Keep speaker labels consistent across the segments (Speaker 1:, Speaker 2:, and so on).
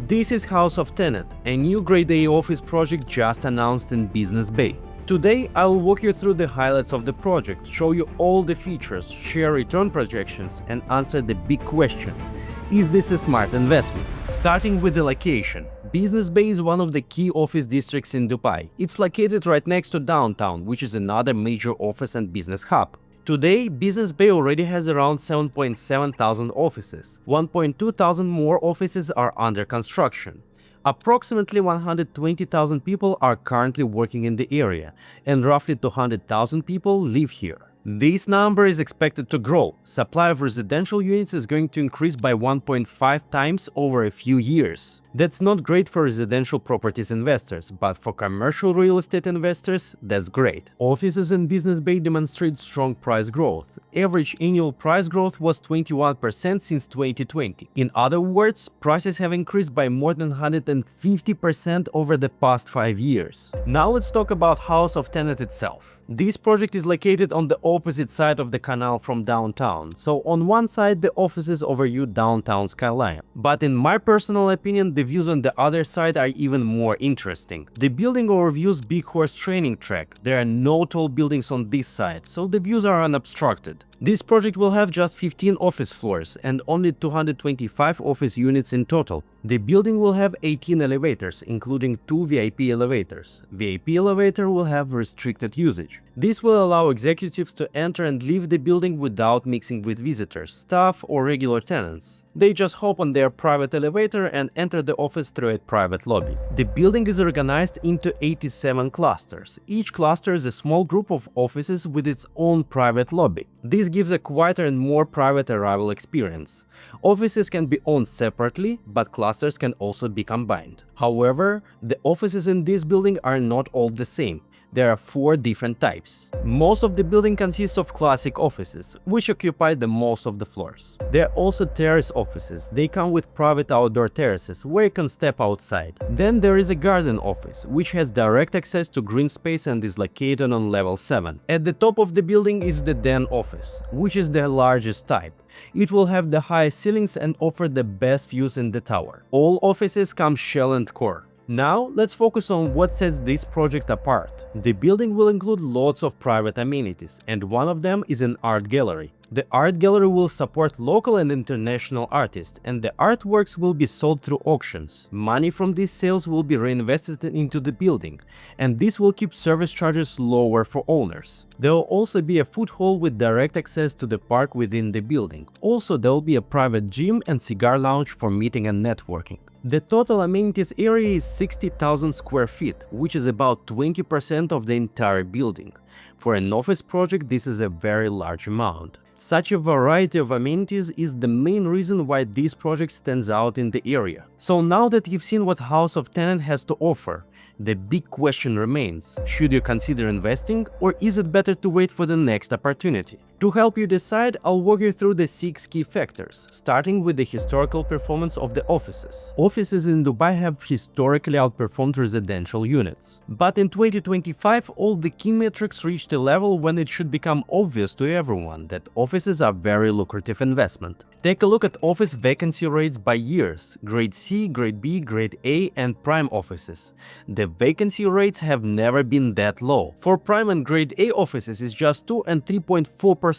Speaker 1: This is House of Tenet, a new Grade A office project just announced in Business Bay. Today, I'll walk you through the highlights of the project, show you all the features, share return projections, and answer the big question: is this a smart investment? Starting with the location. Business Bay is one of the key office districts in Dubai. It's located right next to downtown, which is another major office and business hub. Today, Business Bay already has around 7.7 thousand offices. 1.2 thousand more offices are under construction. Approximately 120,000 people are currently working in the area, and roughly 200,000 people live here. This number is expected to grow. Supply of residential units is going to increase by 1.5 times over a few years. That's not great for residential properties investors, but for commercial real estate investors, that's great. Offices in Business Bay demonstrate strong price growth. Average annual price growth was 21% since 2020. In other words, prices have increased by more than 150% over the past 5 years. Now let's talk about House of Tenet itself. This project is located on the opposite side of the canal from downtown, so on one side the offices overview downtown skyline. But in my personal opinion, the views on the other side are even more interesting. The building overviews Big Horse training track. There are no tall buildings on this side, so the views are unobstructed. This project will have just 15 office floors and only 225 office units in total. The building will have 18 elevators, including 2 VIP elevators. VIP elevator will have restricted usage. This will allow executives to enter and leave the building without mixing with visitors, staff, or regular tenants. They just hop on their private elevator and enter the office through a private lobby. The building is organized into 87 clusters. Each cluster is a small group of offices with its own private lobby. This gives a quieter and more private arrival experience. Offices can be owned separately, but clusters can also be combined. However, the offices in this building are not all the same. There are 4 different types. Most of the building consists of classic offices, which occupy the most of the floors. There are also terrace offices. They come with private outdoor terraces where you can step outside. Then there is a garden office, which has direct access to green space and is located on level 7. At the top of the building is the den office, which is the largest type. It will have the highest ceilings and offer the best views in the tower. All offices come shell and core. Now, let's focus on what sets this project apart. The building will include lots of private amenities, and one of them is an art gallery. The art gallery will support local and international artists, and the artworks will be sold through auctions. Money from these sales will be reinvested into the building, and this will keep service charges lower for owners. There will also be a food hall with direct access to the park within the building. Also, there will be a private gym and cigar lounge for meeting and networking. The total amenities area is 60,000 square feet, which is about 20% of the entire building. For an office project, this is a very large amount. Such a variety of amenities is the main reason why this project stands out in the area. So now that you've seen what House of Tenet has to offer, the big question remains: should you consider investing, or is it better to wait for the next opportunity? To help you decide, I'll walk you through the 6 key factors, starting with the historical performance of the offices. Offices in Dubai have historically outperformed residential units. But in 2025, all the key metrics reached a level when it should become obvious to everyone that offices are very lucrative investment. Take a look at office vacancy rates by years: Grade C, Grade B, Grade A, and Prime offices. The vacancy rates have never been that low. For Prime and Grade A offices, it's just 2 and 3.4%.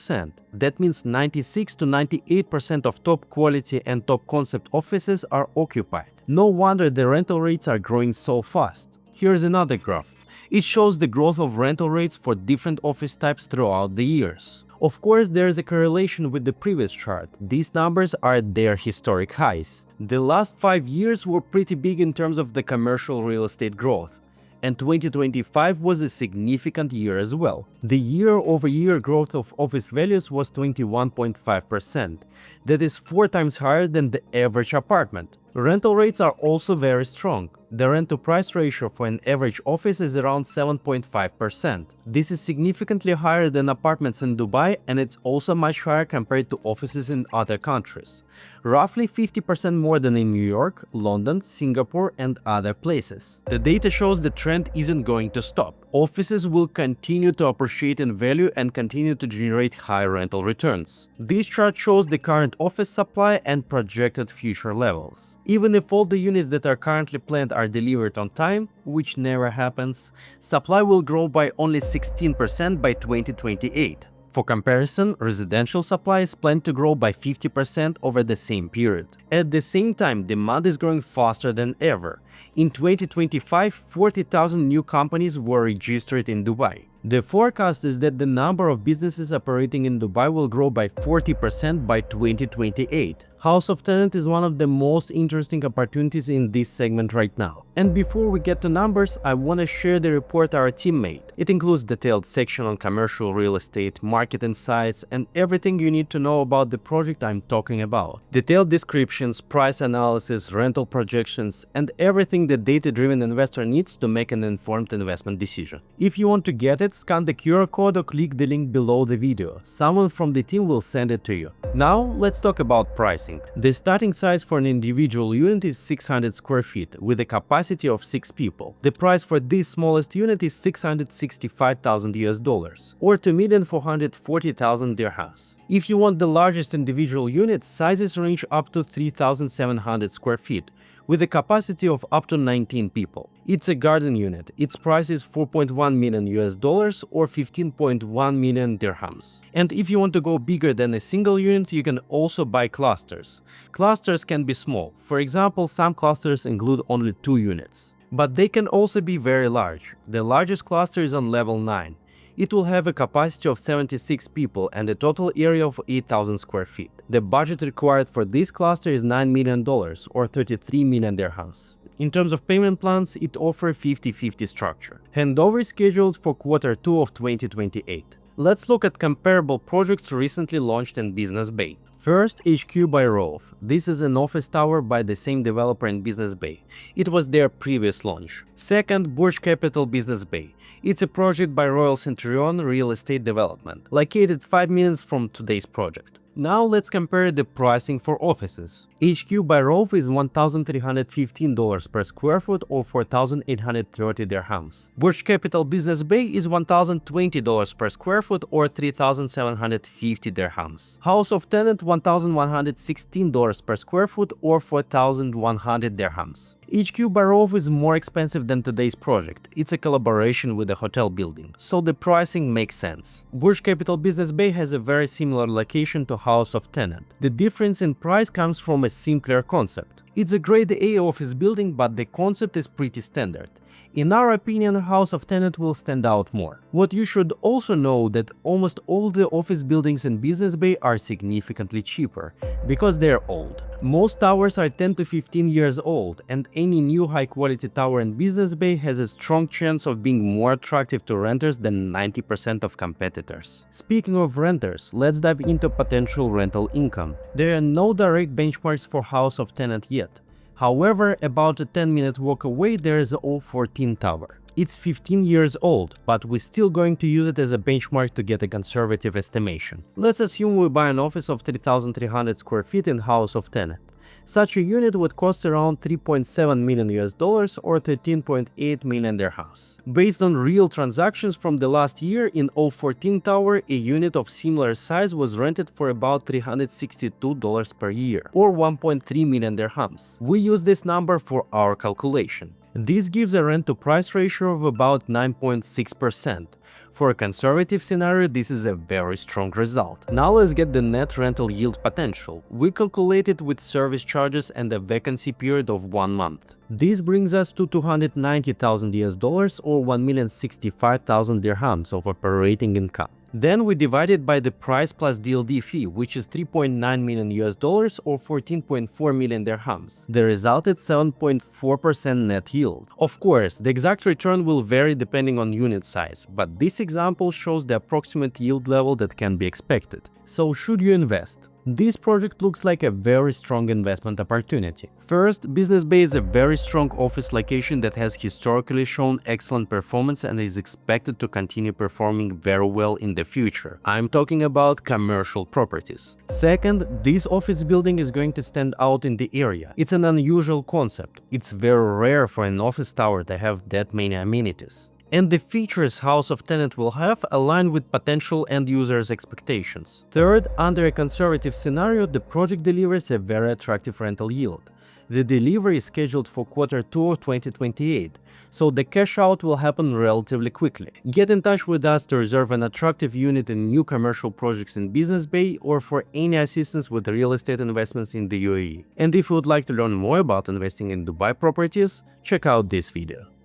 Speaker 1: That means 96 to 98% of top quality and top concept offices are occupied. No wonder the rental rates are growing so fast. Here's another graph. It shows the growth of rental rates for different office types throughout the years. Of course, there is a correlation with the previous chart. These numbers are at their historic highs. The last 5 years were pretty big in terms of the commercial real estate growth, and 2025 was a significant year as well. The year-over-year growth of office values was 21.5%. That is 4 times higher than the average apartment. Rental rates are also very strong. The rent-to-price ratio for an average office is around 7.5%. This is significantly higher than apartments in Dubai, and it's also much higher compared to offices in other countries. Roughly 50% more than in New York, London, Singapore, and other places. The data shows the trend isn't going to stop. offices will continue to appreciate in value and continue to generate high rental returns. This chart shows the current office supply and projected future levels. Even if all the units that are currently planned are delivered on time, which never happens, supply will grow by only 16% by 2028. For comparison, residential supply is planned to grow by 50% over the same period. At the same time, demand is growing faster than ever. In 2025, 40,000 new companies were registered in Dubai. The forecast is that the number of businesses operating in Dubai will grow by 40% by 2028. House of Tenet is one of the most interesting opportunities in this segment right now. And before we get to numbers, I want to share the report our team made. It includes detailed section on commercial real estate, market insights, and everything you need to know about the project I'm talking about. Detailed descriptions, price analysis, rental projections, and everything the data-driven investor needs to make an informed investment decision. If you want to get it, scan the QR code or click the link below the video. Someone from the team will send it to you. Now, let's talk about pricing. The starting size for an individual unit is 600 square feet, with a capacity of 6 people. The price for this smallest unit is $665,000 or 2,440,000 dirhams. If you want the largest individual unit, sizes range up to 3,700 square feet, with a capacity of up to 19 people. It's a garden unit. Its price is $4.1 million or 15.1 million dirhams. And if you want to go bigger than a single unit, you can also buy clusters. Clusters can be small. For example, some clusters include only 2 units. But they can also be very large. The largest cluster is on level 9. It will have a capacity of 76 people and a total area of 8,000 square feet. The budget required for this cluster is $9 million or 33 million dirhams. In terms of payment plans, it offers 50-50 structure. Handover is scheduled for Q2 of 2028. Let's look at comparable projects recently launched in Business Bay. First, HQ by Rove. This is an office tower by the same developer in Business Bay. It was their previous launch. Second, Burj Capital Business Bay. It's a project by Royal Centurion Real Estate Development, located 5 minutes from today's project. Now let's compare the pricing for offices. HQ by Rove is $1,315 per square foot or 4,830 dirhams. Burj Capital Business Bay is $1,020 per square foot or 3,750 dirhams. House of Tenet $1,116 per square foot or 4,100 dirhams. HQ by Rove is more expensive than today's project. It's a collaboration with a hotel building, so the pricing makes sense. Burj Capital Business Bay has a very similar location to House of Tenet. The difference in price comes from a simpler concept. It's a grade A office building, but the concept is pretty standard. In our opinion, House of Tenet will stand out more. What you should also know that almost all the office buildings in Business Bay are significantly cheaper, because they're old. Most towers are 10 to 15 years old, and any new high-quality tower in Business Bay has a strong chance of being more attractive to renters than 90% of competitors. Speaking of renters, let's dive into potential rental income. There are no direct benchmarks for House of Tenet yet. However, about a 10-minute walk away there is O14 tower. It's 15 years old, but we're still going to use it as a benchmark to get a conservative estimation. Let's assume we buy an office of 3,300 square feet in House of Tenet. Such a unit would cost around $3.7 million or 13.8 million dirhams. Based on real transactions from the last year, in O14 tower, a unit of similar size was rented for about $362 per year or 1.3 million dirhams. We use this number for our calculation. This gives a rent-to-price ratio of about 9.6%. For a conservative scenario, this is a very strong result. Now let's get the net rental yield potential. We calculate it with service charges and a vacancy period of 1 month. This brings us to $290,000 or 1,065,000 dirhams of operating income. Then we divide it by the price plus DLD fee, which is $3.9 million or 14.4 million dirhams. The result is 7.4% net yield. Of course, the exact return will vary depending on unit size, but this example shows the approximate yield level that can be expected. So should you invest? This project looks like a very strong investment opportunity. First, Business Bay is a very strong office location that has historically shown excellent performance and is expected to continue performing very well in the future. I'm talking about commercial properties. Second, this office building is going to stand out in the area. It's an unusual concept. It's very rare for an office tower to have that many amenities. and the features House of Tenet will have align with potential end users' expectations. Third, under a conservative scenario, the project delivers a very attractive rental yield. The delivery is scheduled for Q2 of 2028, so the cash out will happen relatively quickly. Get in touch with us to reserve an attractive unit in new commercial projects in Business Bay or for any assistance with real estate investments in the UAE. And if you would like to learn more about investing in Dubai properties, check out this video.